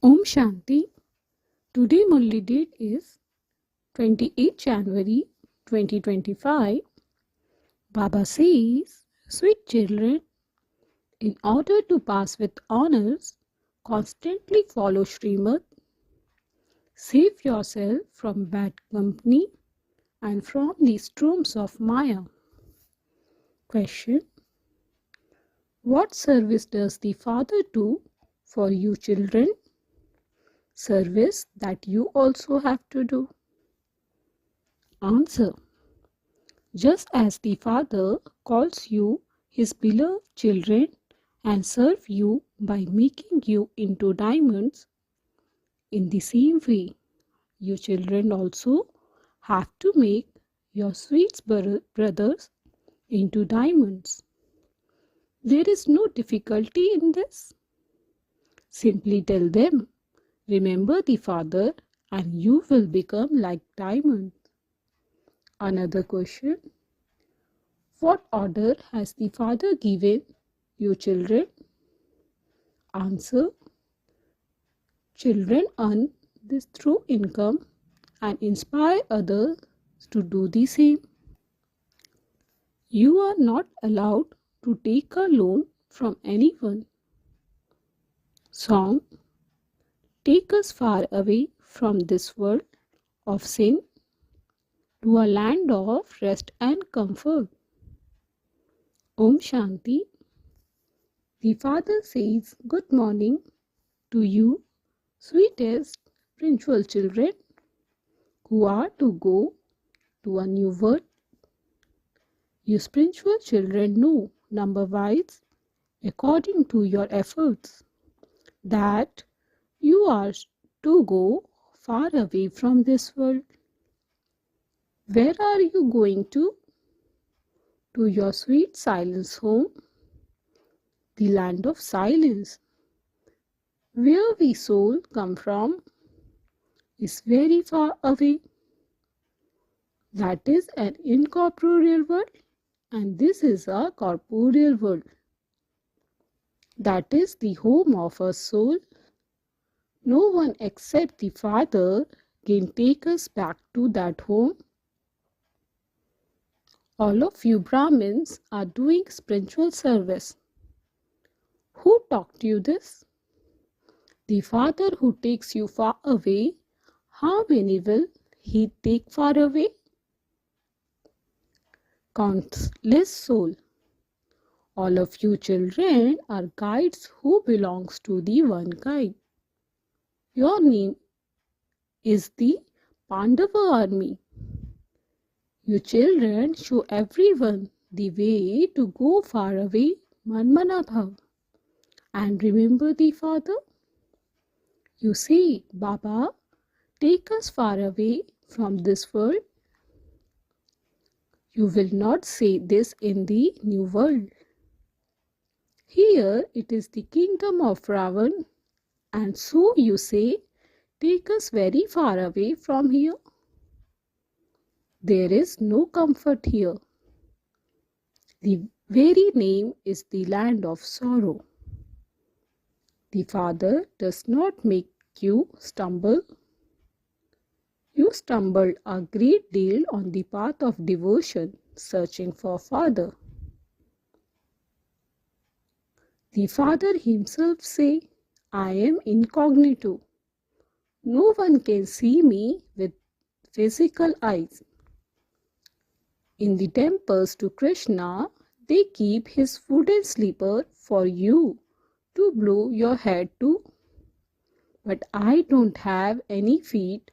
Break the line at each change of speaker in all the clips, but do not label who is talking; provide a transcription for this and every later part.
Om Shanti. Today Murli date is 28 January 2025. Baba says, sweet children, in order to pass with honors, constantly follow Srimad, save yourself from bad company and from the storms of Maya. Question: what service does the Father do for you children? Service that you also have to do. Answer: just as the Father calls you his beloved children and serve you by making you into diamonds, in the same way, you children also have to make your sweet brothers into diamonds. There is no difficulty in this. Simply tell them, remember the Father, and you will become like diamonds. Another question: what order has the Father given you children? Answer: children earn this through income and inspire others to do the same. You are not allowed to take a loan from anyone. Song: take us far away from this world of sin to a land of rest and comfort. Om Shanti. The Father says good morning to you, sweetest spiritual children who are to go to a new world. You spiritual children know number-wise, according to your efforts, that you are to go far away from this world. Where are you going to? To your sweet silence home, the land of silence. Where we soul come from is very far away. That is an incorporeal world, and this is a corporeal world. That is the home of a soul. No one except the Father can take us back to that home. All of you Brahmins are doing spiritual service. Who taught you this? The Father who takes you far away, how many will he take far away? Countless souls. All of you children are guides who belongs to the one guide. Your name is the Pandava army. You children show everyone the way to go far away, Manmana Bhav. And remember the Father. You say, Baba, take us far away from this world. You will not say this in the new world. Here it is the kingdom of Ravan, and so you say, take us very far away from here. There is no comfort here. The very name is the land of sorrow. The Father does not make you stumble. You stumbled a great deal on the path of devotion, searching for Father. The Father himself say, I am incognito. No one can see me with physical eyes. In the temples to Krishna, they keep his wooden slipper for you to blow your head to. But I don't have any feet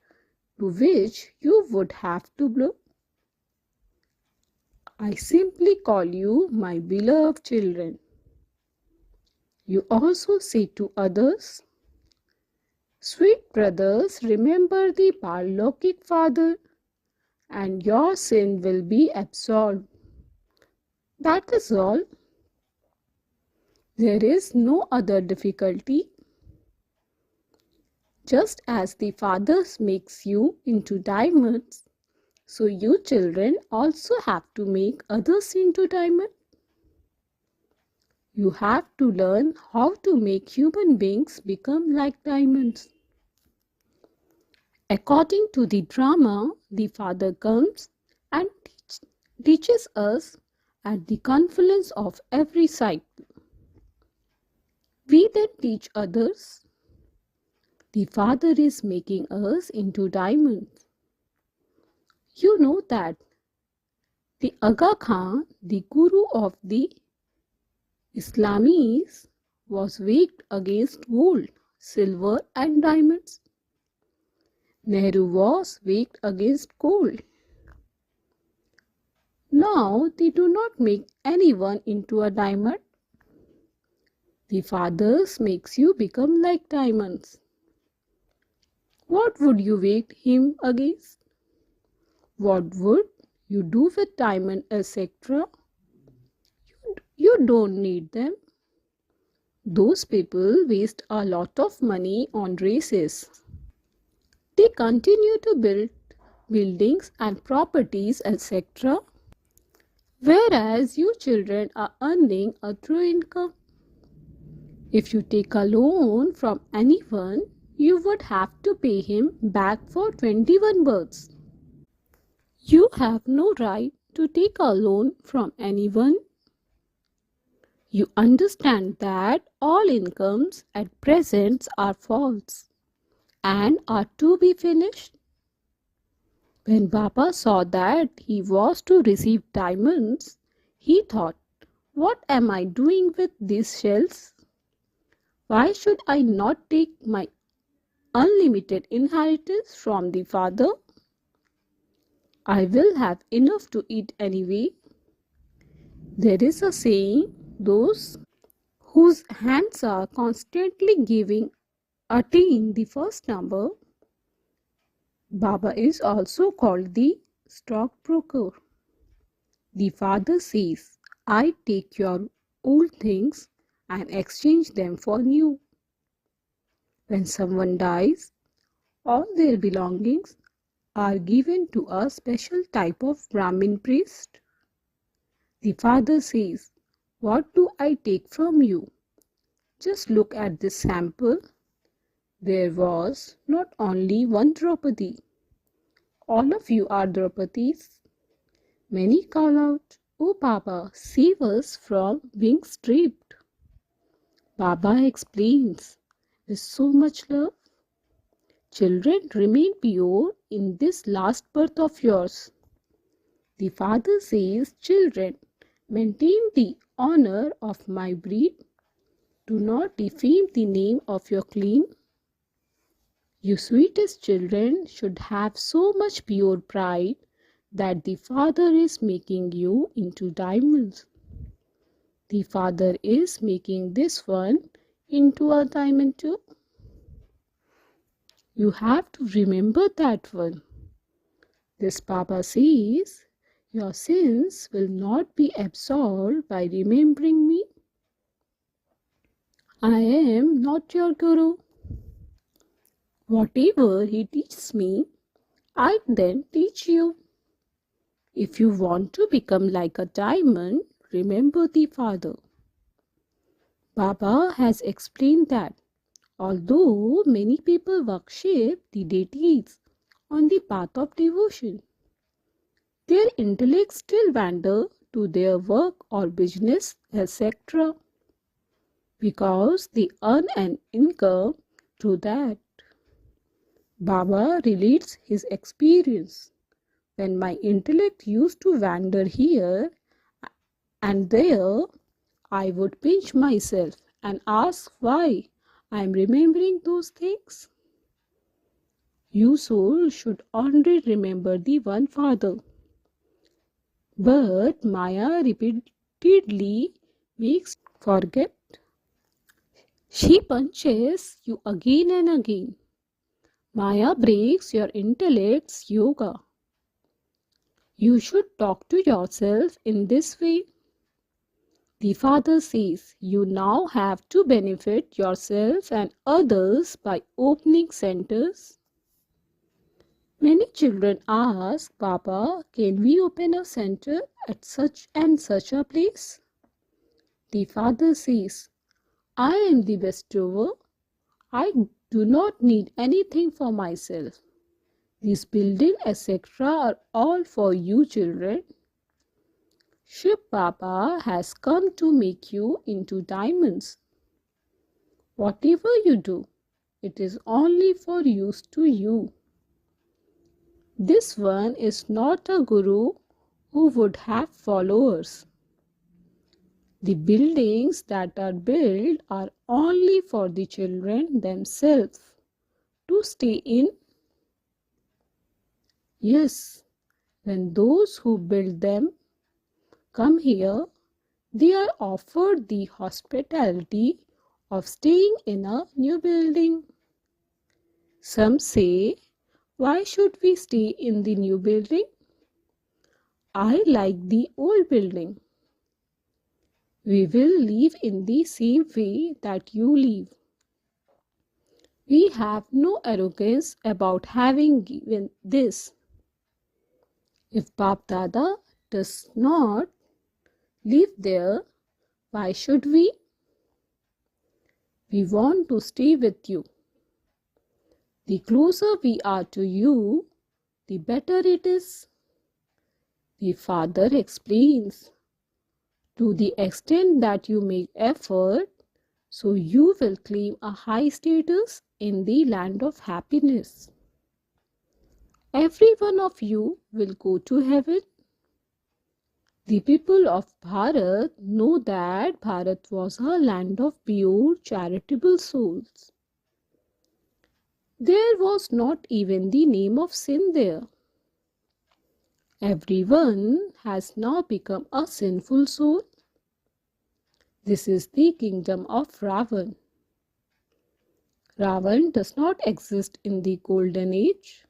to which you would have to blow. I simply call you my beloved children. You also say to others, sweet brothers, remember the Parlokic Father, and your sin will be absolved. That is all. There is no other difficulty. Just as the Father makes you into diamonds, so you children also have to make others into diamonds. You have to learn how to make human beings become like diamonds. According to the drama, the Father comes and teaches us at the confluence of every cycle. We then teach others. The Father is making us into diamonds. You know that the Aga Khan, the guru of the Islamis, was weighed against gold, silver and diamonds. Nehru was weighed against gold. Now they do not make anyone into a diamond. The fathers makes you become like diamonds. What would you weight him against? What would you do with diamond, etc.? You don't need them. Those people waste a lot of money on races. They continue to build buildings and properties, etc. Whereas you children are earning a true income. If you take a loan from anyone, you would have to pay him back for 21 births. You have no right to take a loan from anyone. You understand that all incomes at present are false and are to be finished. When Baba saw that he was to receive diamonds, he thought, what am I doing with these shells? Why should I not take my unlimited inheritance from the Father? I will have enough to eat anyway. There is a saying, those whose hands are constantly giving attain the first number. Baba is also called the stockbroker. The Father says, I take your old things and exchange them for new. When someone dies, all their belongings are given to a special type of Brahmin priest. The Father says, what do I take from you? Just look at this sample. There was not only one Draupadi. All of you are Draupadis. Many call out, "Oh Baba, save us from being stripped." Baba explains, with so much love, children, remain pure in this last birth of yours. The Father says, children, maintain the honor of my breed. Do not defame the name of your clan. You sweetest children should have so much pure pride that the Father is making you into diamonds. The Father is making this one into a diamond too. You have to remember that one. This Baba says, your sins will not be absolved by remembering me. I am not your guru. Whatever he teaches me, I then teach you. If you want to become like a diamond, remember the Father. Baba has explained that although many people worship the deities on the path of devotion, their intellects still wander to their work or business, etc., because they earn an income through that. Baba relates his experience. When my intellect used to wander here and there, I would pinch myself and ask why I am remembering those things. You soul should only remember the one Father. But Maya repeatedly makes you forget. She punches you again and again. Maya breaks your intellect's yoga. You should talk to yourself in this way. The Father says you now have to benefit yourself and others by opening centers. Many children ask, Papa, can we open a center at such and such a place? The father says, I am the bestower. I do not need anything for myself. This building, etc., are all for you children. Shiv Baba has come to make you into diamonds. Whatever you do, it is only for use to you. This one is not a guru who would have followers. The buildings that are built are only for the children themselves to stay in. Yes, when those who build them come here, they are offered the hospitality of staying in a new building. Some say, why should we stay in the new building? I like the old building. We will live in the same way that you live. We have no arrogance about having given this. If Bap Dada does not live there, why should we? We want to stay with you. The closer we are to you, the better it is. The father explains, to the extent that you make effort, so you will claim a high status in the land of happiness. Every one of you will go to heaven. The people of Bharat know that Bharat was a land of pure charitable souls. There was not even the name of sin there. Everyone has now become a sinful soul. This is the kingdom of Ravan. Ravan does not exist in the golden age.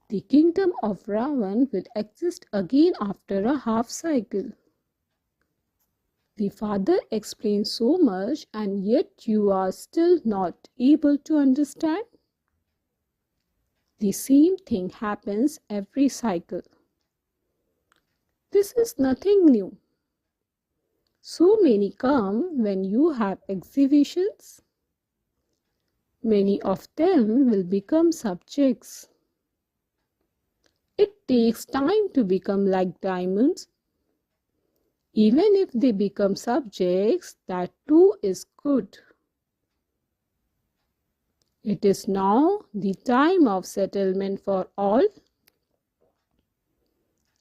The kingdom of Ravan will exist again after a half cycle. The father explains so much and yet you are still not able to understand. The same thing happens every cycle. This is nothing new. So many come when you have exhibitions. Many of them will become subjects. It takes time to become like diamonds. Even if they become subjects, that too is good. It is now the time of settlement for all.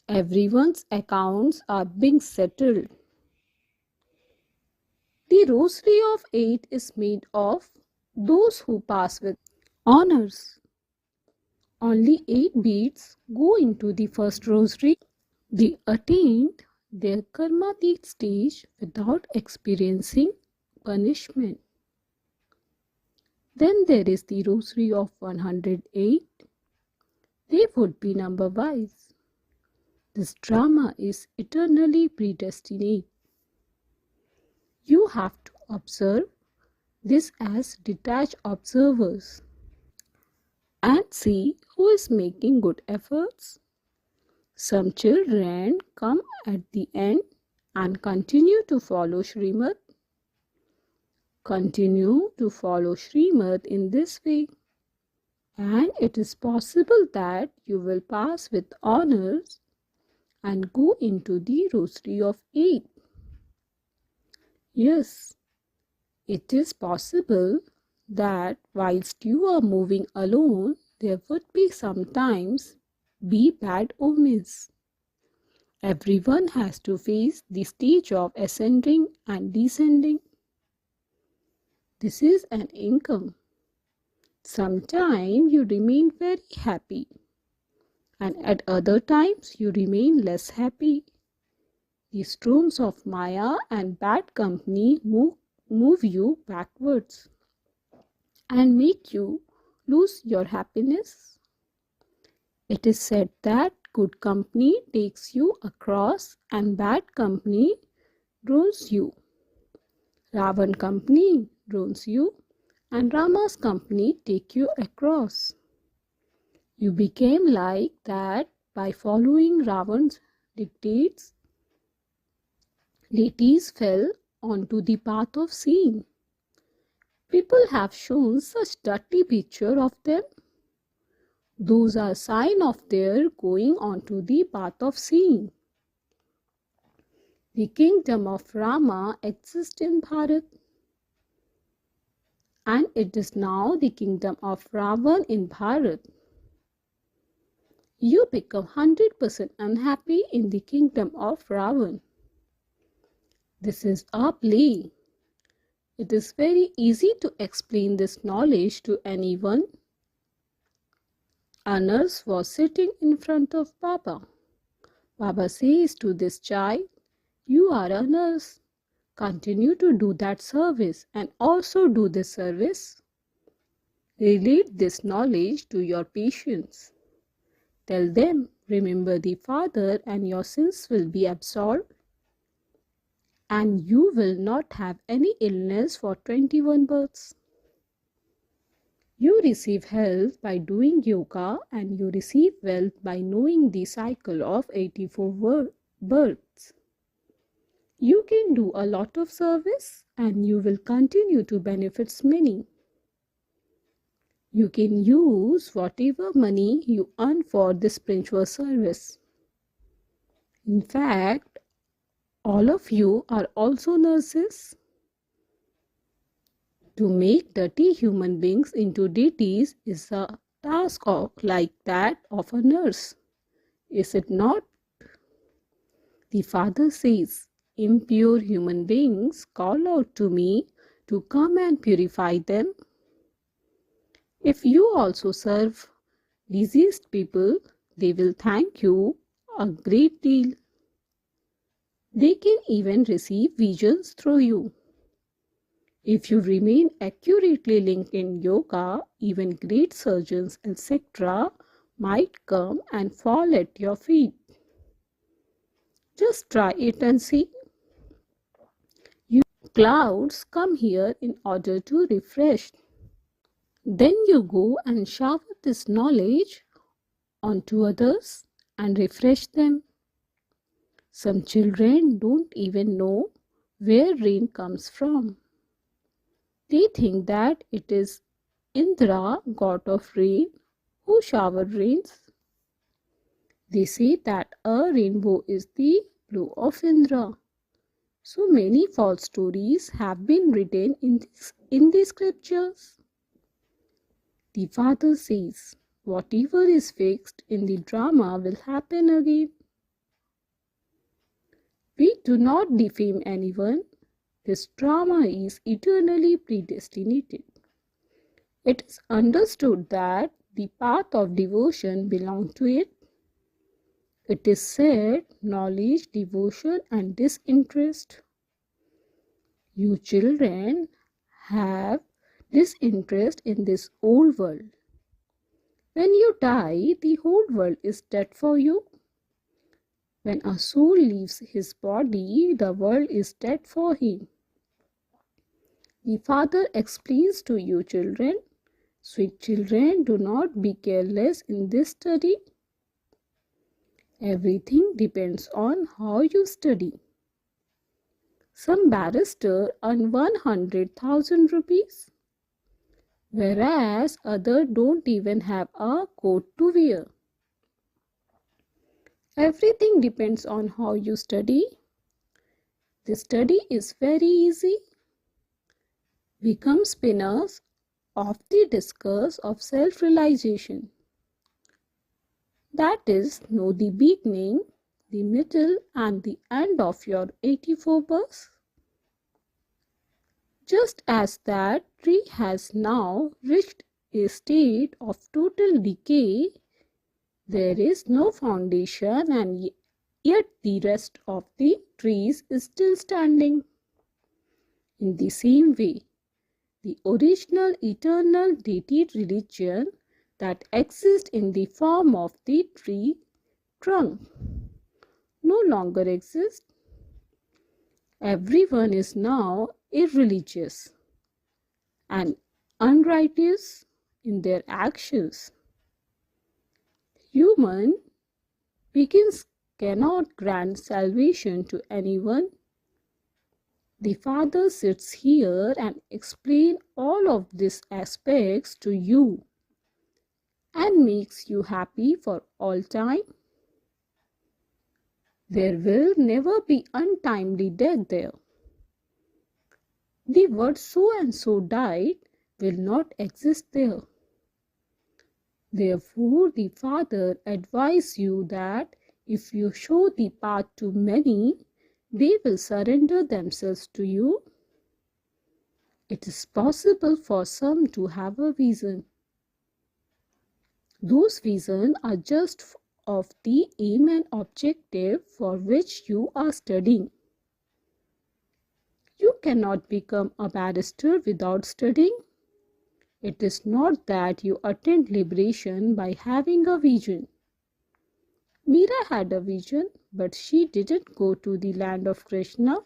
Everyone's accounts are being settled. The rosary of 8 is made of those who pass with honors. Only 8 beads go into the first rosary. They attained their karmatit stage without experiencing punishment. Then there is the rosary of 108. They would be number wise. This drama is eternally predestined. You have to observe this as detached observers and see who is making good efforts. Some children come at the end and continue to follow Srimad. Continue to follow Srimad in this way, and it is possible that you will pass with honors and go into the rosary of 8. Yes, it is possible that whilst you are moving alone, there would be sometimes be bad omens. Everyone has to face the stage of ascending and descending. This is an income. Sometimes you remain very happy, and at other times you remain less happy. The storms of Maya and bad company move you backwards and make you lose your happiness. It is said that good company takes you across and bad company drones you. Ravan company drones you and Rama's company take you across. You became like that by following Ravan's dictates. Deities fell onto the path of sin. People have shown such dirty picture of them. Those are sign of their going onto the path of sin. The kingdom of Rama exists in Bharat, and it is now the kingdom of Ravan in Bharat. You become 100% unhappy in the kingdom of Ravan. This is a play. It is very easy to explain this knowledge to anyone. A nurse was sitting in front of Baba. Baba says to this child, "You are a nurse. Continue to do that service and also do this service. Relate this knowledge to your patients. Tell them, remember the Father and your sins will be absolved. And you will not have any illness for 21 births. You receive health by doing yoga and you receive wealth by knowing the cycle of 84 births. You can do a lot of service and you will continue to benefit many. You can use whatever money you earn for this spiritual service. In fact, all of you are also nurses. To make dirty human beings into deities is a task like that of a nurse. Is it not? The Father says, impure human beings call out to me to come and purify them. If you also serve diseased people, they will thank you a great deal. They can even receive visions through you. If you remain accurately linked in yoga, even great surgeons, etc., might come and fall at your feet. Just try it and see. You clouds come here in order to refresh. Then you go and shower this knowledge onto others and refresh them. Some children don't even know where rain comes from. They think that it is Indra, god of rain, who showered rains. They say that a rainbow is the blue of Indra. So many false stories have been written in the scriptures. The Father says, whatever is fixed in the drama will happen again. We do not defame anyone. This drama is eternally predestinated. It is understood that the path of devotion belongs to it. It is said, knowledge, devotion and disinterest. You children have disinterest in this old world. When you die, the whole world is dead for you. When a soul leaves his body, the world is dead for him. The Father explains to you children, sweet children, do not be careless in this study. Everything depends on how you study. Some barrister earn 100,000 rupees, whereas others don't even have a coat to wear. Everything depends on how you study. The study is very easy. Become spinners of the discourse of self-realization. That is, know the beginning, the middle and the end of your 84 births. Just as that tree has now reached a state of total decay, there is no foundation and yet the rest of the trees is still standing. In the same way, the original eternal deity religion that exists in the form of the tree trunk no longer exists. Everyone is now irreligious and unrighteous in their actions. Human beings cannot grant salvation to anyone The Father sits here and explains all of these aspects to you and makes you happy for all time. There will never be untimely death there. The word so and so died will not exist there. Therefore, the Father advises you that if you show the path to many, they will surrender themselves to you. It is possible for some to have a vision. Those visions are just of the aim and objective for which you are studying. You cannot become a barrister without studying. It is not that you attain liberation by having a vision. Meera had a vision, but she didn't go to the land of Krishna.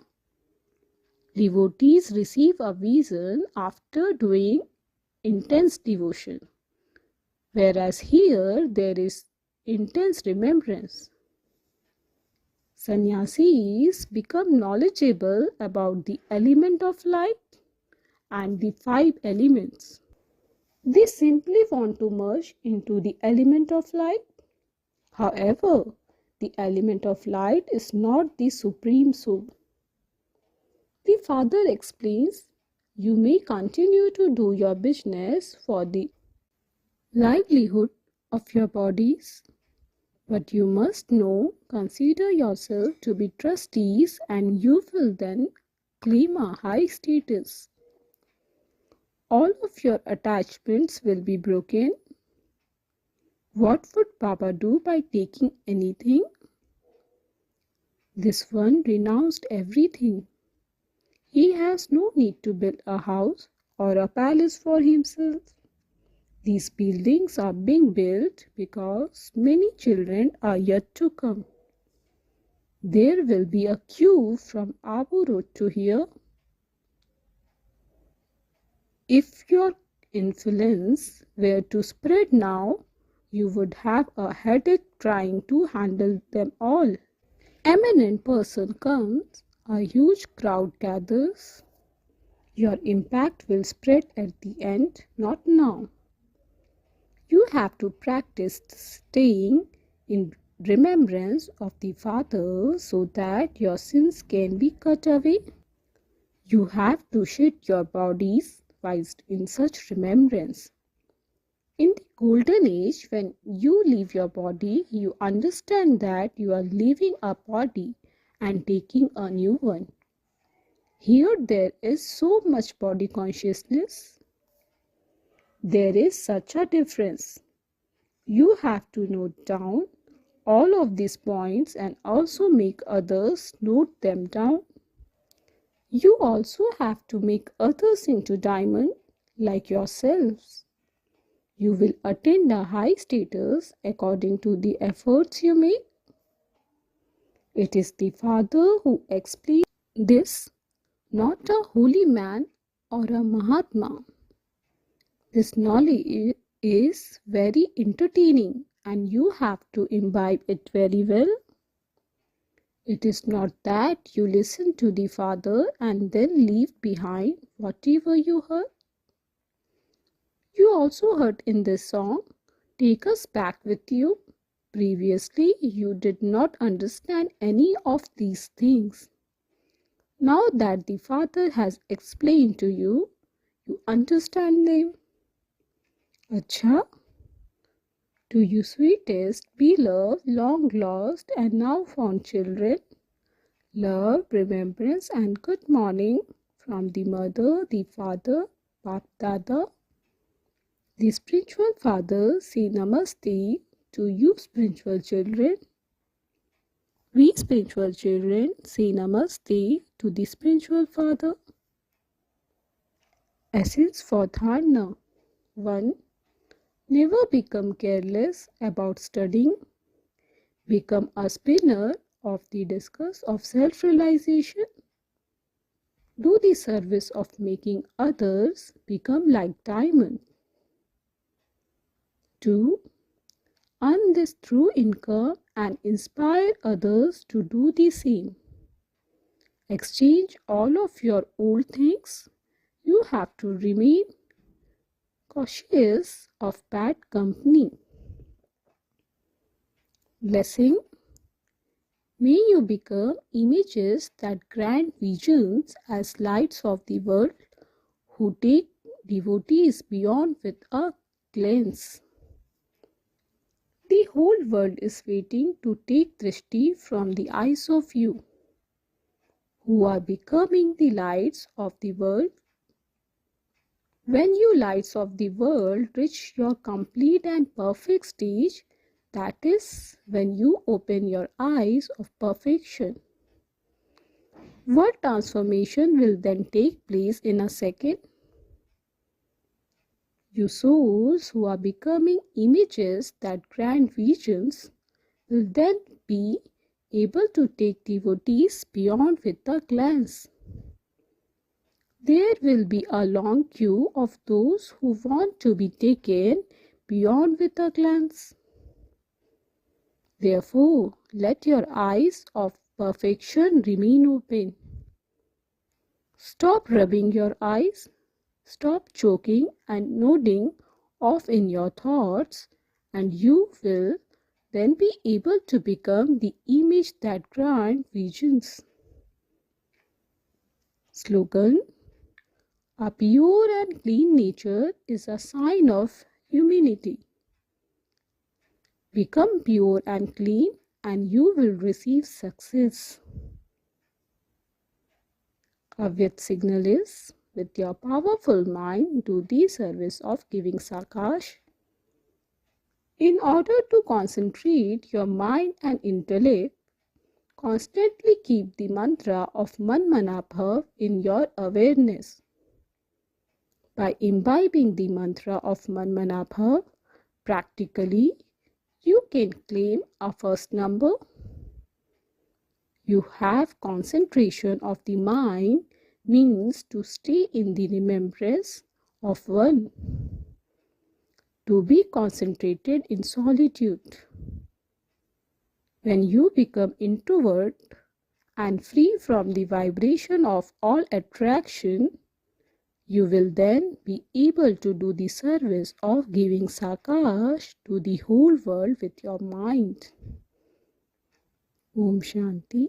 Devotees receive a vision after doing intense devotion, whereas here there is intense remembrance. Sannyasis become knowledgeable about the element of light and the 5 elements. They simply want to merge into the element of light. However, the element of light is not the supreme soul. The Father explains, you may continue to do your business for the livelihood of your bodies, but you must know, consider yourself to be trustees and you will then claim a high status. All of your attachments will be broken. What would Baba do by taking anything? This one renounced everything. He has no need to build a house or a palace for himself. These buildings are being built because many children are yet to come. There will be a queue from Abu Road to here. If your influence were to spread now, you would have a headache trying to handle them all. Eminent person comes, a huge crowd gathers. Your impact will spread at the end, not now. You have to practice staying in remembrance of the Father so that your sins can be cut away. You have to shed your bodies while in such remembrance. In the golden age, when you leave your body, you understand that you are leaving a body and taking a new one. Here there is so much body consciousness. There is such a difference. You have to note down all of these points and also make others note them down. You also have to make others into diamond like yourselves. You will attain a high status according to the efforts you make. It is the Father who explains this, not a holy man or a Mahatma. This knowledge is very entertaining and you have to imbibe it very well. It is not that you listen to the Father and then leave behind whatever you heard. You also heard in this song, take us back with you. Previously, you did not understand any of these things. Now that the Father has explained to you, you understand them. Acha, to you sweetest, beloved, long lost and now found children, love, remembrance and good morning from the Mother, the Father, Bap Dada. The spiritual Father say Namaste to you spiritual children. We spiritual children say Namaste to the spiritual Father. Essence for Dharna. 1. Never become careless about studying. Become a spinner of the discus of self-realization. Do the service of making others become like diamond. 2. Earn this true income and inspire others to do the same. Exchange all of your old things. You have to remain cautious of bad company. Blessing. May you become images that grant visions as lights of the world who take devotees beyond with a glance. The whole world is waiting to take drishti from the eyes of you, who are becoming the lights of the world. When you lights of the world reach your complete and perfect stage, that is when you open your eyes of perfection. What transformation will then take place in a second? You souls who are becoming images that grant visions will then be able to take devotees beyond with a glance. There will be a long queue of those who want to be taken beyond with a glance. Therefore, let your eyes of perfection remain open. Stop rubbing your eyes. Stop choking and nodding off in your thoughts, and you will then be able to become the image that grants visions. Slogan. A pure and clean nature is a sign of humanity. Become pure and clean, and you will receive success. Avyat signal is, with your powerful mind, do the service of giving Sakash. In order to concentrate your mind and intellect, constantly keep the mantra of Manmanabhav in your awareness. By imbibing the mantra of Manmanabhav, practically, you can claim a first number. You have concentration of the mind means to stay in the remembrance of one. To be concentrated in solitude. When you become introvert and free from the vibration of all attraction, you will then be able to do the service of giving Sakash to the whole world with your mind. Om Shanti.